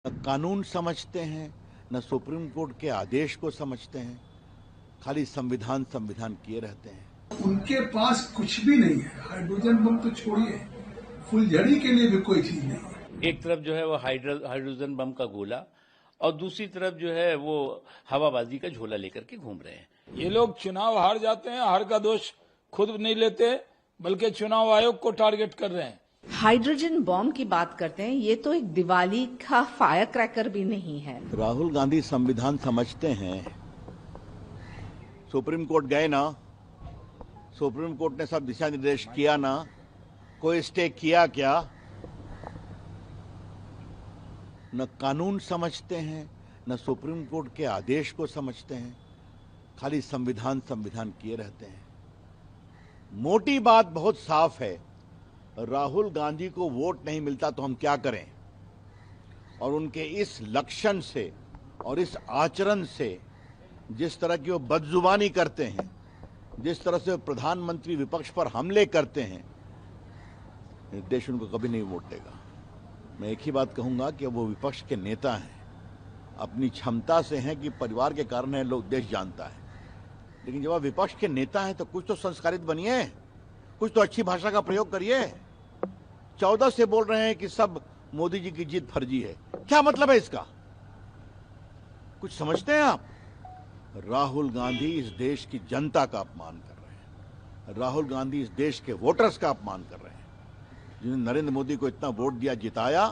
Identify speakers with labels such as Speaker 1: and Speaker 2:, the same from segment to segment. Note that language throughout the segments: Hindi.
Speaker 1: न कानून समझते हैं, न सुप्रीम कोर्ट के आदेश को समझते हैं, खाली संविधान संविधान किए रहते हैं।
Speaker 2: उनके पास कुछ भी नहीं है। हाइड्रोजन बम तो छोड़िए, फुलझड़ी के लिए भी कोई चीज नहीं है।
Speaker 3: एक तरफ जो है वो हाइड्रोजन बम का गोला और दूसरी तरफ जो है वो हवाबाजी का झोला लेकर के घूम रहे हैं।
Speaker 4: ये लोग चुनाव हार जाते हैं, हार का दोष खुद नहीं लेते बल्कि चुनाव आयोग को टारगेट कर रहे हैं।
Speaker 5: हाइड्रोजन बॉम्ब की बात करते हैं, ये तो एक दिवाली का फायर क्रैकर भी नहीं है।
Speaker 1: राहुल गांधी संविधान समझते हैं। सुप्रीम कोर्ट गए ना, सुप्रीम कोर्ट ने सब दिशा निर्देश किया ना, कोई स्टे किया क्या? न कानून समझते हैं, न सुप्रीम कोर्ट के आदेश को समझते हैं, खाली संविधान संविधान किए रहते हैं। मोटी बात बहुत साफ है, राहुल गांधी को वोट नहीं मिलता तो हम क्या करें? और उनके इस लक्षण से और इस आचरण से, जिस तरह की वो बदजुबानी करते हैं, जिस तरह से प्रधानमंत्री विपक्ष पर हमले करते हैं, देश उनको कभी नहीं वोट देगा। मैं एक ही बात कहूंगा कि वो विपक्ष के नेता हैं, अपनी क्षमता से हैं कि परिवार के कारण है, लोग देश जानता है, लेकिन जब आप विपक्ष के नेता हैं तो कुछ तो संस्कारित बनिए, कुछ तो अच्छी भाषा का प्रयोग करिए। 14 से बोल रहे हैं कि सब मोदी जी की जीत फर्जी है, क्या मतलब है इसका? कुछ समझते हैं आप? राहुल गांधी इस देश की जनता का अपमान कर रहे हैं। राहुल गांधी इस देश के वोटर्स का अपमान कर रहे हैं, जिन्होंने नरेंद्र मोदी को इतना वोट दिया, जिताया।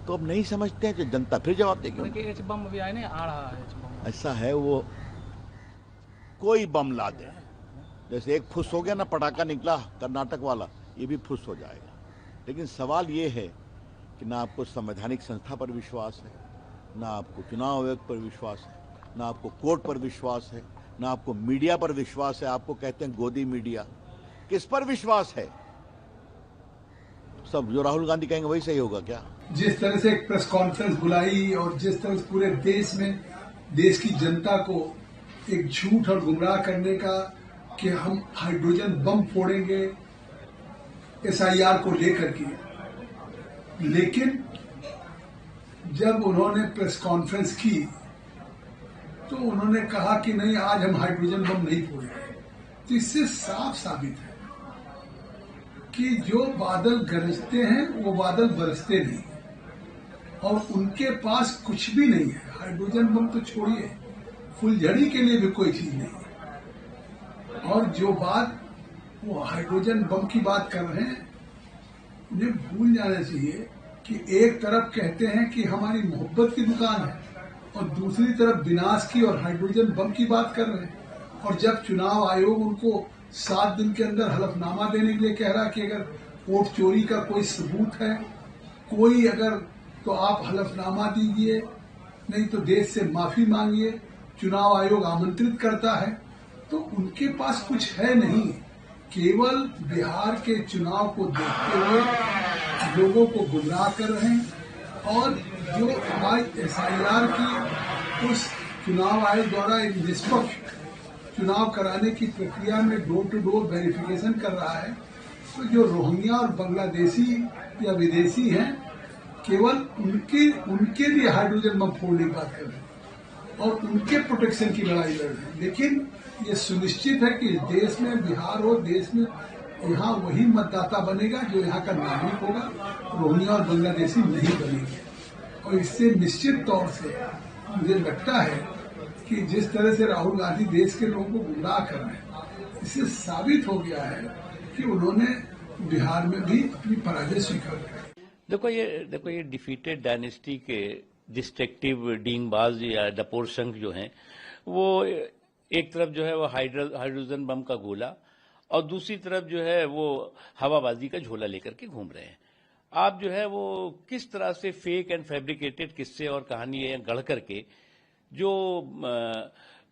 Speaker 1: तो अब नहीं समझते हैं, तो जनता फिर जवाब देगी।
Speaker 6: बम भी आए नहीं आ रहा है।
Speaker 1: ऐसा है, वो कोई बम ला दे, जैसे एक फुस हो गया ना, पटाखा निकला कर्नाटक वाला, ये भी फुस हो जाएगा। लेकिन सवाल ये है कि ना आपको संवैधानिक संस्था पर विश्वास है, ना आपको चुनाव आयोग पर विश्वास है, ना आपको कोर्ट पर विश्वास है, ना आपको मीडिया पर विश्वास है। आपको कहते हैं गोदी मीडिया, किस पर विश्वास है? सब जो राहुल गांधी कहेंगे वही सही होगा क्या?
Speaker 2: जिस तरह से एक प्रेस कॉन्फ्रेंस बुलाई और जिस तरह से पूरे देश में देश की जनता को एक झूठ और गुमराह करने का कि हम हाइड्रोजन बम फोड़ेंगे एसआईआर को लेकर के, लेकिन जब उन्होंने प्रेस कॉन्फ्रेंस की तो उन्होंने कहा कि नहीं, आज हम हाइड्रोजन बम नहीं फोड़ेंगे। तो इससे साफ साबित है कि जो बादल गरजते हैं वो बादल बरसते नहीं, और उनके पास कुछ भी नहीं है। हाइड्रोजन बम तो छोड़िए, फुलझड़ी के लिए भी कोई चीज नहीं है। और जो बात वो हाइड्रोजन बम की बात कर रहे हैं, उन्हें भूल जाना चाहिए कि एक तरफ कहते हैं कि हमारी मोहब्बत की दुकान है और दूसरी तरफ विनाश की और हाइड्रोजन बम की बात कर रहे हैं। और जब चुनाव आयोग उनको 7 दिन के अंदर हलफनामा देने के लिए कह रहा कि अगर वोट चोरी का कोई सबूत है, कोई अगर, तो आप हलफनामा दीजिए, नहीं तो देश से माफी मांगिए, चुनाव आयोग आमंत्रित करता है, तो उनके पास कुछ है नहीं। केवल बिहार के चुनाव को देखते हुए लोगों को गुमराह कर रहे हैं। और जो आज एसआईआर की उस चुनाव आयोग द्वारा एक निष्पक्ष चुनाव कराने की प्रक्रिया में डोर टू डोर वेरिफिकेशन कर रहा है, तो जो रोहिंग्या और बांग्लादेशी या विदेशी हैं, केवल उनके लिए हाइड्रोजन बम फोड़ने की बात कर रहे हैं और उनके प्रोटेक्शन की लड़ाई लड़ रहे हैं। लेकिन ये सुनिश्चित है कि देश में, बिहार हो, देश में, यहाँ वही मतदाता बनेगा जो यहाँ का नागरिक होगा, रोहिंग्या और बांग्लादेशी नहीं बनेंगे। और इससे निश्चित तौर से मुझे लगता है कि जिस तरह से राहुल गांधी देश के लोगों को गुमराह कर रहे हैं, इससे साबित हो गया है कि उन्होंने बिहार में भी अपनी पराजय स्वीकार की।
Speaker 3: देखो ये डिफीटेड डायनेस्टी के डिस्ट्रक्टिव डींगबाज या डपोर संघ जो हैं, वो एक तरफ जो है वो हाइड्रोजन बम का गोला और दूसरी तरफ जो है वो हवाबाजी का झोला लेकर के घूम रहे हैं। आप जो है वो किस तरह से फेक एंड फैब्रिकेटेड किस्से और कहानी गढ़ करके जो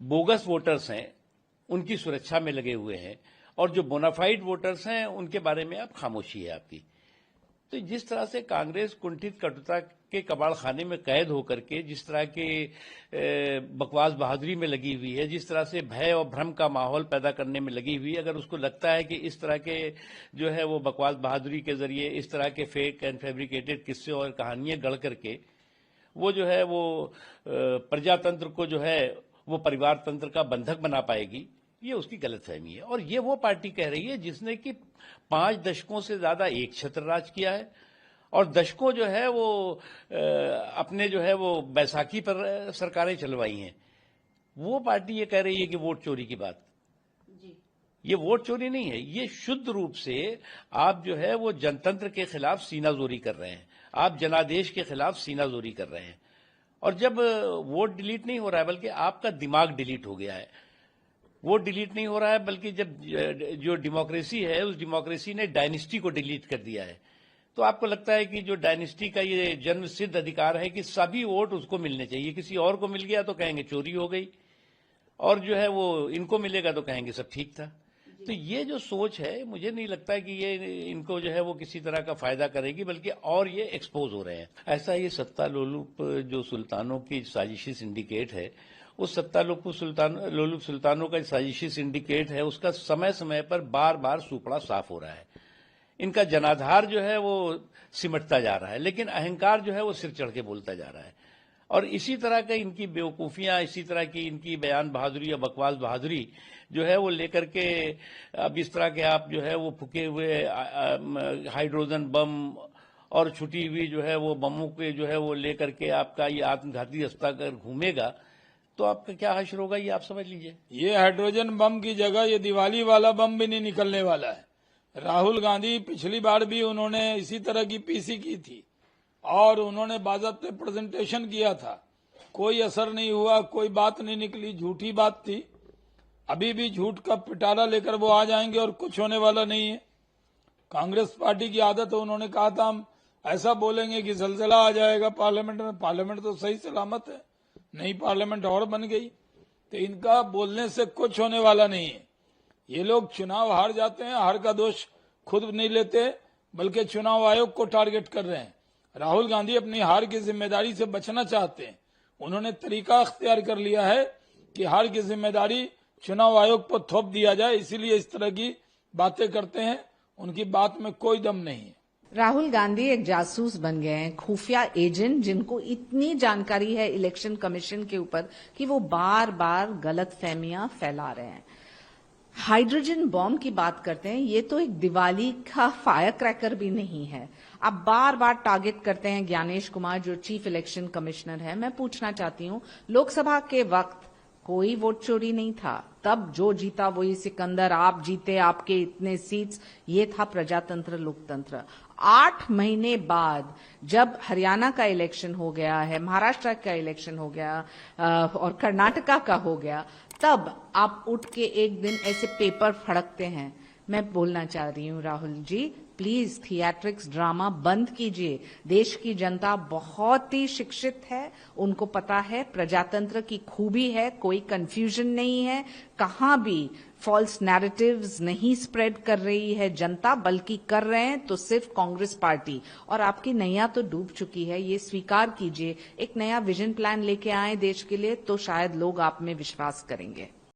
Speaker 3: बोगस वोटर्स हैं उनकी सुरक्षा में लगे हुए हैं, और जो बोनाफाइड वोटर्स हैं उनके बारे में आप खामोशी है आपकी। तो जिस तरह से कांग्रेस कुंठित कटुता के कबाड़ खाने में कैद होकर के जिस तरह के बकवास बहादुरी में लगी हुई है, जिस तरह से भय और भ्रम का माहौल पैदा करने में लगी हुई है, अगर उसको लगता है कि इस तरह के जो है वो बकवास बहादुरी के जरिए इस तरह के फेक एंड फैब्रिकेटेड किस्से और कहानियां गढ़ करके वो जो है वो प्रजातंत्र को जो है वो परिवार तंत्र का बंधक बना पाएगी, ये उसकी गलतफहमी है। और ये वो पार्टी कह रही है जिसने कि 5 दशकों से ज्यादा एक छत्र राज किया है और दशकों जो है वो अपने जो है वो बैसाखी पर सरकारें चलवाई हैं। वो पार्टी ये कह रही है कि वोट चोरी की बात। ये वोट चोरी नहीं है, ये शुद्ध रूप से आप जो है वो जनतंत्र के खिलाफ सीनाजोरी कर रहे हैं, आप जनादेश के खिलाफ सीनाजोरी कर रहे हैं। और जब वोट डिलीट नहीं हो रहा है बल्कि आपका दिमाग डिलीट हो गया है, वोट डिलीट नहीं हो रहा है बल्कि जब जो डेमोक्रेसी है उस डेमोक्रेसी ने डायनेस्टी को डिलीट कर दिया है, तो आपको लगता है कि जो डायनेस्टी का ये जन्म सिद्ध अधिकार है कि सभी वोट उसको मिलने चाहिए, किसी और को मिल गया तो कहेंगे चोरी हो गई और जो है वो इनको मिलेगा तो कहेंगे सब ठीक था। तो ये जो सोच है मुझे नहीं लगता कि ये इनको जो है वो किसी तरह का फायदा करेगी, बल्कि और ये एक्सपोज हो रहे हैं। ऐसा ये सत्ता लोलुप जो सुल्तानों की साजिशी सिंडिकेट है, उस सत्ता लोलुप सुल्तानों का साजिशी सिंडिकेट है, उसका समय समय पर बार बार सुपड़ा साफ हो रहा है। इनका जनाधार जो है वो सिमटता जा रहा है, लेकिन अहंकार जो है वो सिर चढ़ के बोलता जा रहा है। और इसी तरह का इनकी बेवकूफियां, इसी तरह की इनकी बयान बहादुरी या बकवास बहादुरी जो है वो लेकर के अब इस तरह के आप जो है वो फूके हुए हाइड्रोजन बम और छुटी हुई जो है वो बमों के जो है वो लेकर के आपका ये आत्मघाती रास्ता कर घूमेगा तो आपका क्या हश्र होगा, ये आप समझ लीजिए।
Speaker 4: ये हाइड्रोजन बम की जगह ये दिवाली वाला बम भी नहीं निकलने वाला है। राहुल गांधी पिछली बार भी उन्होंने इसी तरह की पीसी की थी और उन्होंने बाज़ाब्ते प्रेजेंटेशन किया था, कोई असर नहीं हुआ, कोई बात नहीं निकली, झूठी बात थी। अभी भी झूठ का पिटारा लेकर वो आ जाएंगे और कुछ होने वाला नहीं है। कांग्रेस पार्टी की आदत है, उन्होंने कहा था हम ऐसा बोलेंगे कि जलजला आ जाएगा पार्लियामेंट में। पार्लियामेंट तो सही सलामत है, नई पार्लियामेंट और बन गई, तो इनका बोलने से कुछ होने वाला नहीं है। ये लोग चुनाव हार जाते हैं, हार का दोष खुद नहीं लेते बल्कि चुनाव आयोग को टारगेट कर रहे हैं। राहुल गांधी अपनी हार की जिम्मेदारी से बचना चाहते हैं। उन्होंने तरीका अख्तियार कर लिया है कि हार की जिम्मेदारी चुनाव आयोग पर थोप दिया जाए, इसीलिए इस तरह की बातें करते हैं। उनकी बात में कोई दम नहीं है।
Speaker 5: राहुल गांधी एक जासूस बन गए हैं, खुफिया एजेंट, जिनको इतनी जानकारी है इलेक्शन कमीशन के ऊपर कि वो बार बार गलत फहमियां फैला रहे हैं। हाइड्रोजन बॉम्ब की बात करते हैं, ये तो एक दिवाली का फायर क्रैकर भी नहीं है। आप बार बार टारगेट करते हैं ज्ञानेश कुमार जो चीफ इलेक्शन कमिश्नर है। मैं पूछना चाहती हूं, लोकसभा के वक्त कोई वोट चोरी नहीं था, तब जो जीता वही सिकंदर, आप जीते, आपके इतने सीट्स, ये था प्रजातंत्र लोकतंत्र। 8 महीने बाद जब हरियाणा का इलेक्शन हो गया है, महाराष्ट्र का इलेक्शन हो गया और कर्नाटका का हो गया, तब आप उठ के एक दिन ऐसे पेपर फड़कते हैं। मैं बोलना चाह रही हूँ Rahul ji, please theatrics drama बंद कीजिए। देश की जनता बहुत ही शिक्षित है, उनको पता है प्रजातंत्र की खूबी है, कोई कंफ्यूजन नहीं है, कहां भी फॉल्स नैरेटिव्स नहीं स्प्रेड कर रही है जनता, बल्कि कर रहे हैं तो सिर्फ कांग्रेस पार्टी। और आपकी नैया तो डूब चुकी है, ये स्वीकार कीजिए। एक नया विजन प्लान लेके आए देश के लिए तो शायद लोग आप में विश्वास करेंगे।